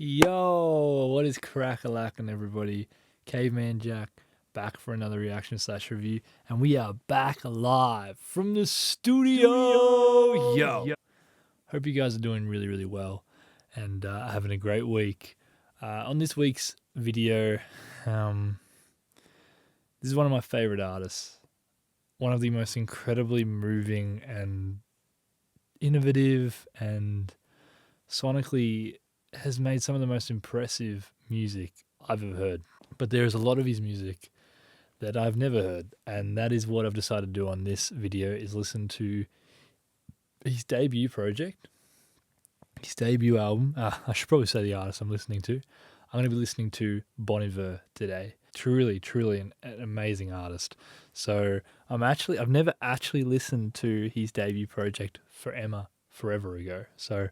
Yo, what is crack-a-lackin', everybody? Caveman Jack back for another reaction / review, and we are back live from the studio. Yo, hope you guys are doing really well and having a great week. On this week's video, this is one of my favorite artists, one of the most incredibly moving and innovative and sonically has made some of the most impressive music I've ever heard. But there is a lot of his music that I've never heard, and that is what I've decided to do on this video, is listen to his debut project, his debut album. I should probably say the artist I'm listening to. I'm going to be listening to Bon Ivers today. Truly an amazing artist. So I've never actually listened to his debut project forever ago. So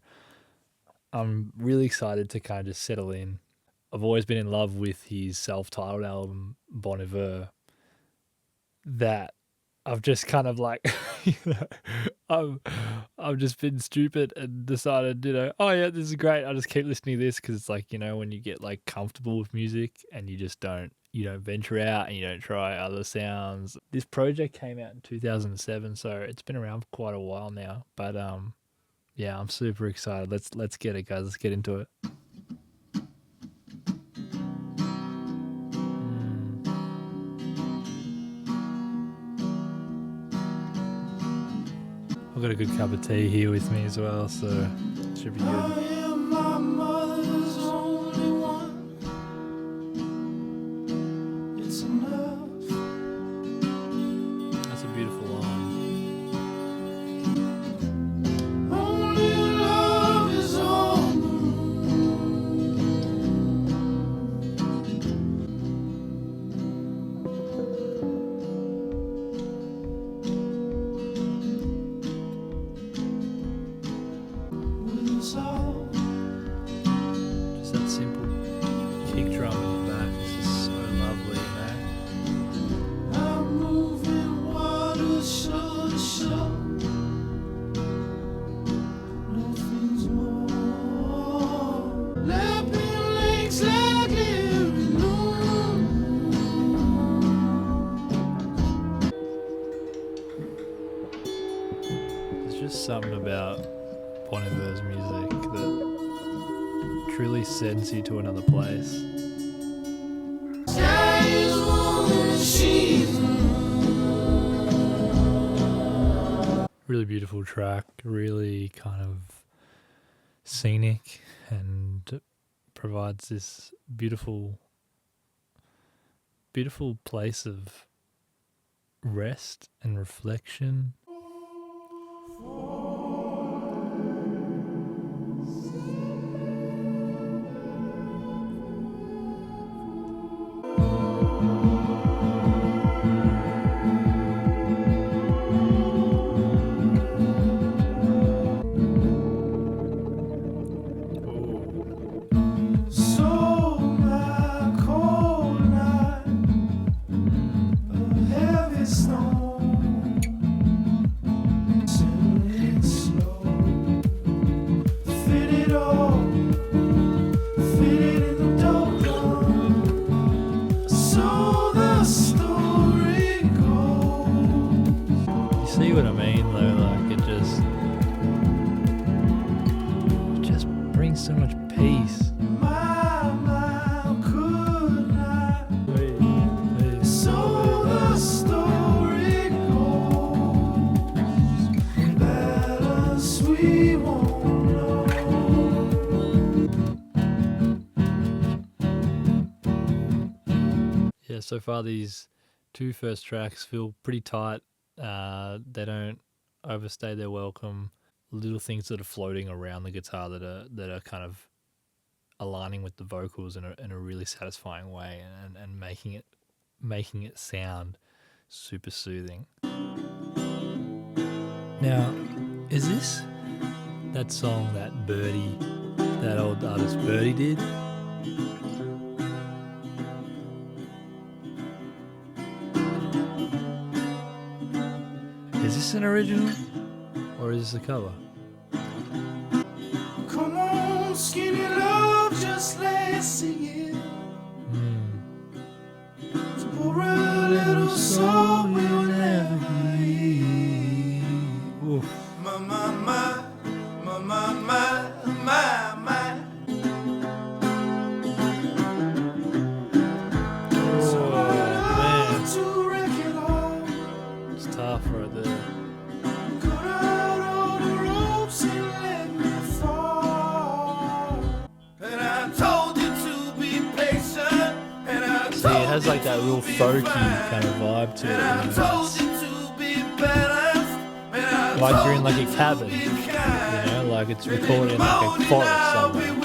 I'm really excited to kind of just settle in. I've always been in love with his self-titled album, Bon Ivers, that I've just kind of like, I've just been stupid and decided, oh yeah, this is great. I'll just keep listening to this because it's like, when you get like comfortable with music and you just don't venture out and you don't try other sounds. This project came out in 2007, so it's been around for quite a while now. But yeah, I'm super excited. Let's get it, guys. Let's get into it. I've got a good cup of tea here with me as well, so it should be good. I am my mother's only one. It's enough. That's a beautiful line. Only love is on the just that simple kick drum in the back is just so lovely, I'm moving water shore to shore. Nothing's more. Lapping lakes like every noon. There's just something about Bon Ivers' music that truly sends you to another place. Really beautiful track, really kind of scenic, and provides this beautiful place of rest and reflection. See what I mean though, like it just brings so much peace. So the story goes, balance we won't know. Yeah, so far these two first tracks feel pretty tight. They don't overstay their welcome. Little things that are floating around the guitar that are kind of aligning with the vocals in a really satisfying way, and making it sound super soothing. Now, is this that song that old artist Birdie did? Is this an original or is this a cover? Come on, skinny love, just has like that real folky kind of vibe to it. Like you're in like a cabin, like it's recorded in like a forest somewhere.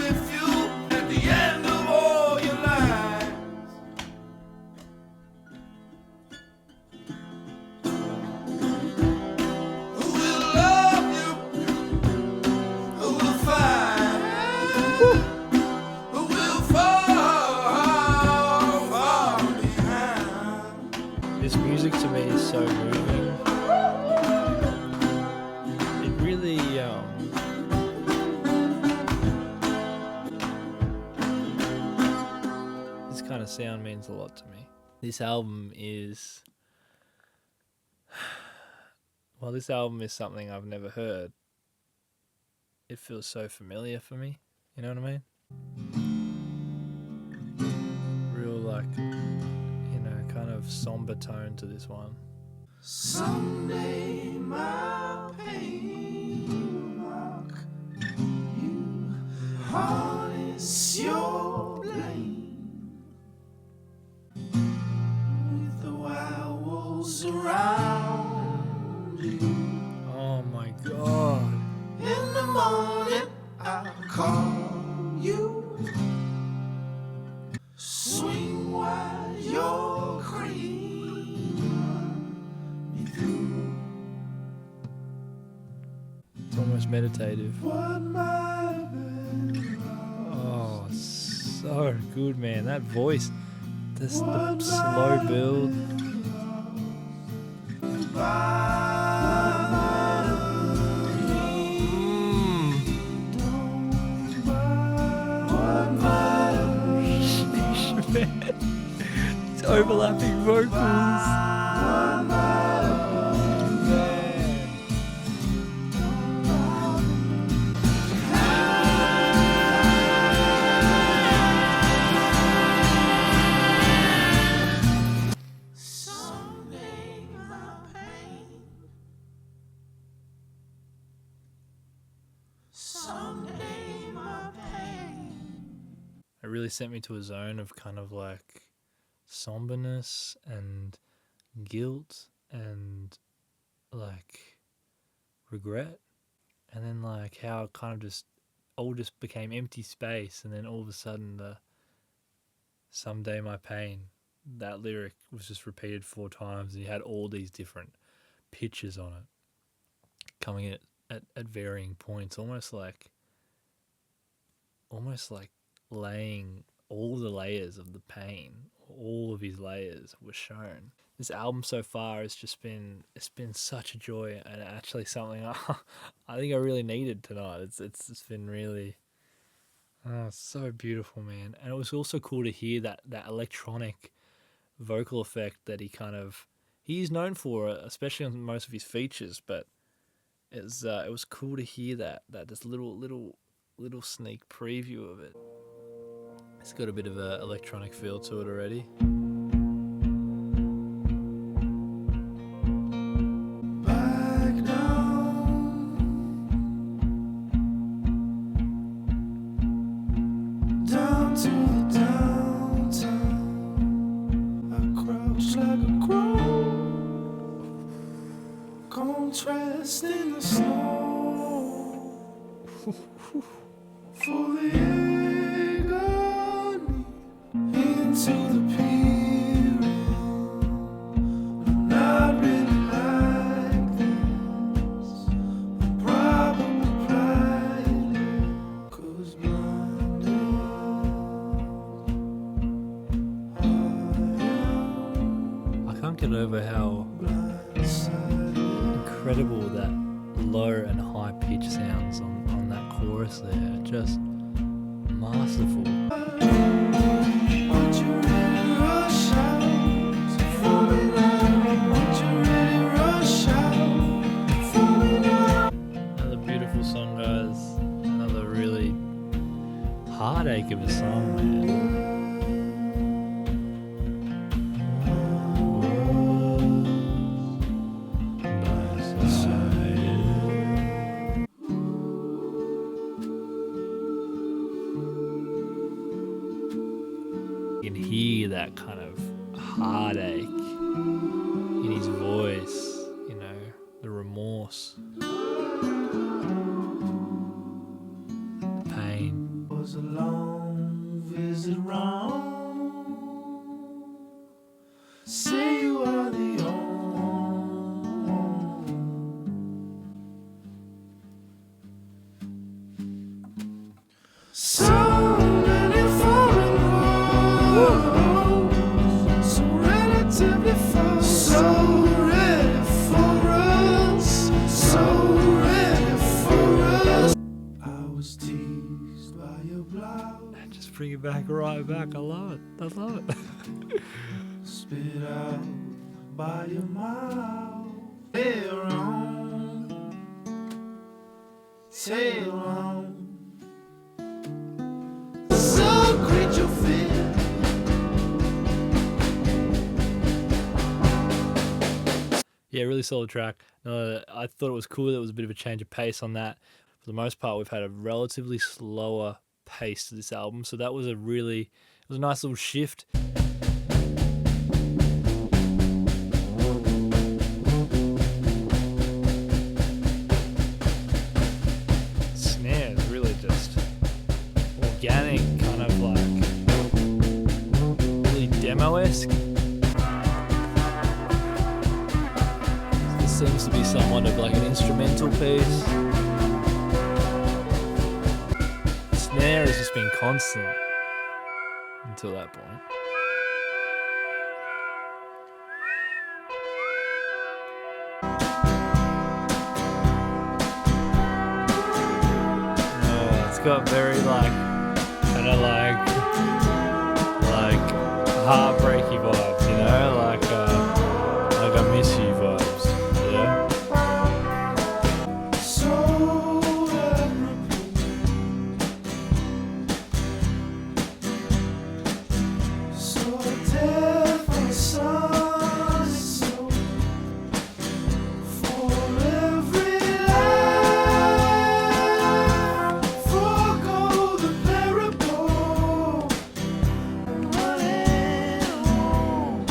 This music to me is so moving. It really, this kind of sound means a lot to me. This album is, well, this album is something I've never heard. It feels so familiar for me, you know what I mean? Real like, kind of somber tone to this one. Someday my pain will mock you, harness your blame with the wild wolves around you. Oh my God. In the morning I'll call you, swing wide your cream me through. It's almost meditative. What might have been Oh, so good, man. That voice, the slow build. It's overlapping vocals. someday my pain, someday my pain. It really sent me to a zone of kind of like somberness and guilt and like regret, and then like how it kind of just all just became empty space, and then all of a sudden the someday my pain, that lyric was just repeated 4 times, and you had all these different pitches on it coming in at varying points, almost like laying all the layers of the pain, all of his layers were shown. This album so far has just been, it's been such a joy, and actually something I think I really needed tonight. It's been really, oh, so beautiful, man. And it was also cool to hear that electronic vocal effect that he's known for, especially on most of his features. But it was cool to hear that this little sneak preview of it. It's got a bit of an electronic feel to it already. Back down, down to the downtown. I crouch like a crow, contrast in the snow. For the agony into the period. I'm not really like this. I'm probably blinded, 'cause blinded I can't get over how blindsided. incredible that low and high pitch sounds on that chorus there. Just masterful. Want you ready to rush out for me now? Want you ready to rush out for me now? Another beautiful song, guys. Another really heartache of a song, man. You can hear that kind of heartache in his voice, you know, the remorse, the pain. Was a long visit round. Say you are the only. So many foreign roads, so relatively far, so ready for us, so ready for us. I was teased by your blouse, Just bring it back right back. I love it. I love it. spit out by your mouth. Tail on. So creature fear. Yeah, really solid track. I thought it was cool. There was a bit of a change of pace on that. For the most part, we've had a relatively slower pace to this album, so that was it was a nice little shift. Snare is really just organic, kind of like really demo-esque. This seems to be somewhat of like an instrumental piece. The snare has just been constant until that point. Oh, it's got very like kind of like heartbreaky vibes, you know, like I miss you vibes, yeah. So so death on sun, so for every life, forgo the parable, running home.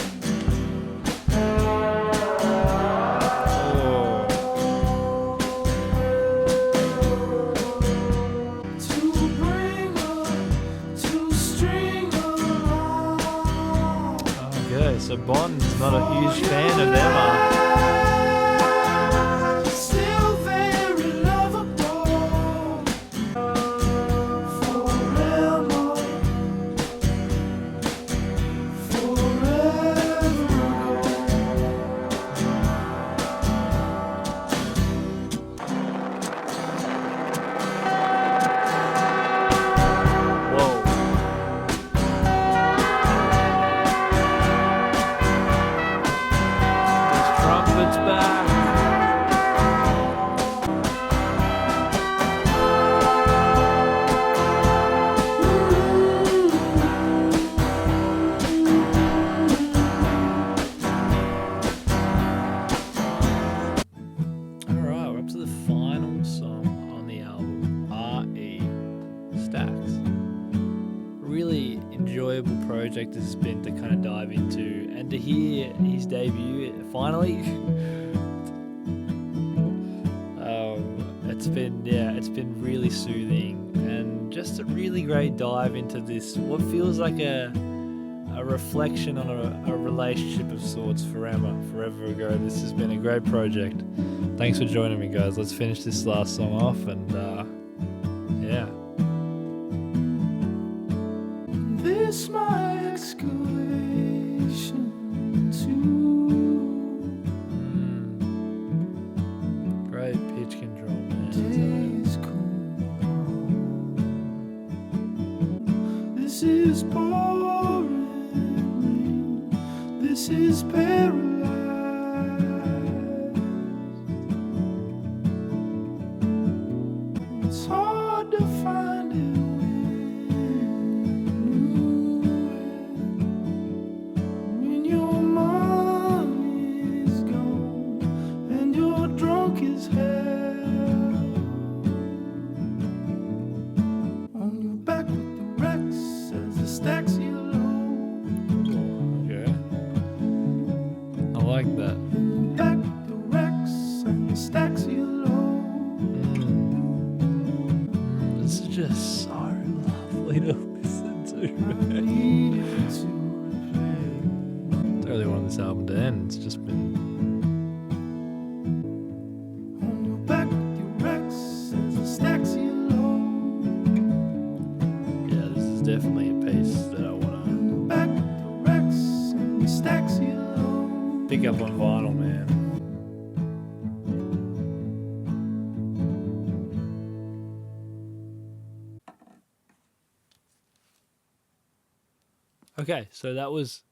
To bring her, to string her along. Okay, so Bon's not a huge fan of Emma. Still very lovable. Forever. Whoa. Those trumpets back. Alright, we're up to the final song on the album, R.E. Stacks. Really enjoyable project this has been to kind of dive into and to hear his debut finally. It's been really soothing and just a really great dive into this, what feels like a reflection on a relationship of sorts for Emma forever ago. This has been a great project. Thanks for joining me, guys. Let's finish this last song off and yeah. This my excavation to Great pitch control, man. days cool. This is pouring rain. This is paralyzed. It's hard to find it when your money's gone and you're drunk as hell. On your back with the wrecks as the stacks you load. Yeah. piece that I want Back with the Rex and the stacks yellow. to pick up on vinyl, man. Okay, so that was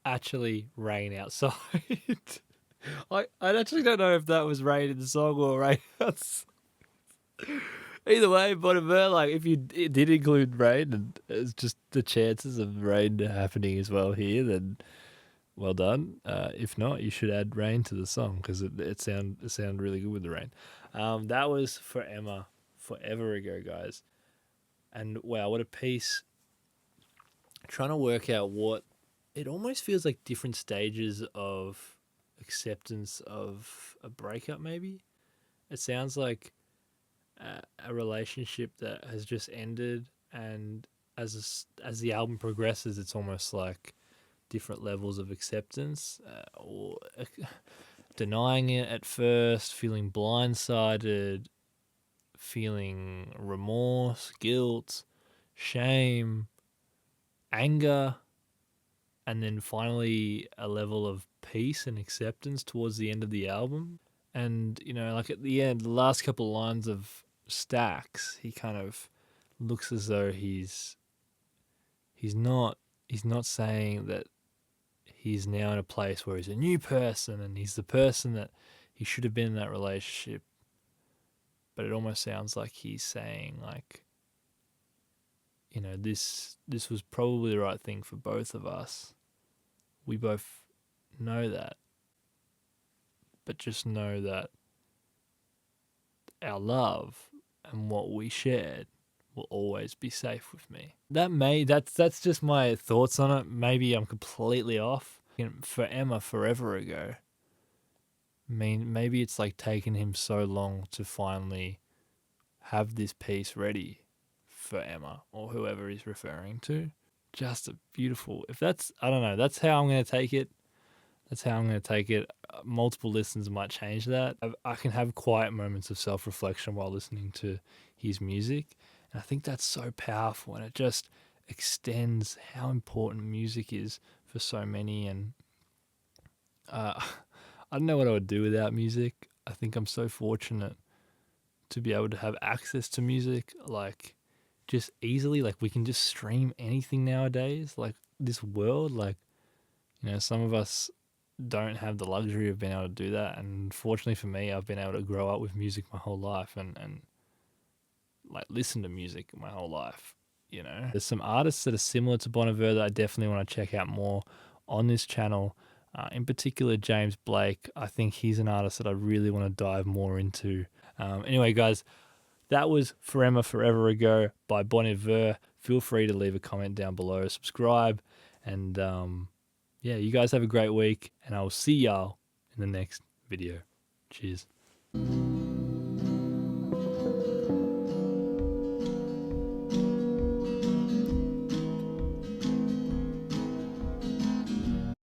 actually rain outside. I actually don't know if that was rain in the song or rain outside. Either way, Bon Iver, like if it did include rain and it's just the chances of rain happening as well here, then well done. If not, you should add rain to the song because it sound really good with the rain. That was for Emma forever ago, guys. And wow, what a piece. Trying to work out what it almost feels like different stages of acceptance of a breakup. Maybe it sounds like a relationship that has just ended, and as the album progresses, it's almost like different levels of acceptance or denying it at first, feeling blindsided, feeling remorse, guilt, shame, anger, and then finally a level of peace and acceptance towards the end of the album. And like at the end, the last couple of lines of Stacks, he kind of looks as though he's not saying that he's now in a place where he's a new person and he's the person that he should have been in that relationship. But it almost sounds like he's saying like, this was probably the right thing for both of us. We both know that. But just know that our love and what we shared will always be safe with me. That's just my thoughts on it. Maybe I'm completely off. For Emma forever ago. I mean, maybe it's like taken him so long to finally have this piece ready for Emma or whoever he's referring to. Just a beautiful, I don't know, that's how I'm going to take it. Multiple listens might change that. I can have quiet moments of self-reflection while listening to his music. And I think that's so powerful, and it just extends how important music is for so many. And I don't know what I would do without music. I think I'm so fortunate to be able to have access to music, like just easily. Like we can just stream anything nowadays. Like this world, like, some of us don't have the luxury of being able to do that. And fortunately for me, I've been able to grow up with music my whole life and like listen to music my whole life. There's some artists that are similar to Bon Iver that I definitely want to check out more on this channel. In particular, James Blake. I think he's an artist that I really want to dive more into. Anyway, guys, that was For Emma Forever Ago by Bon Iver. Feel free to leave a comment down below, subscribe, and yeah, you guys have a great week, and I will see y'all in the next video. Cheers.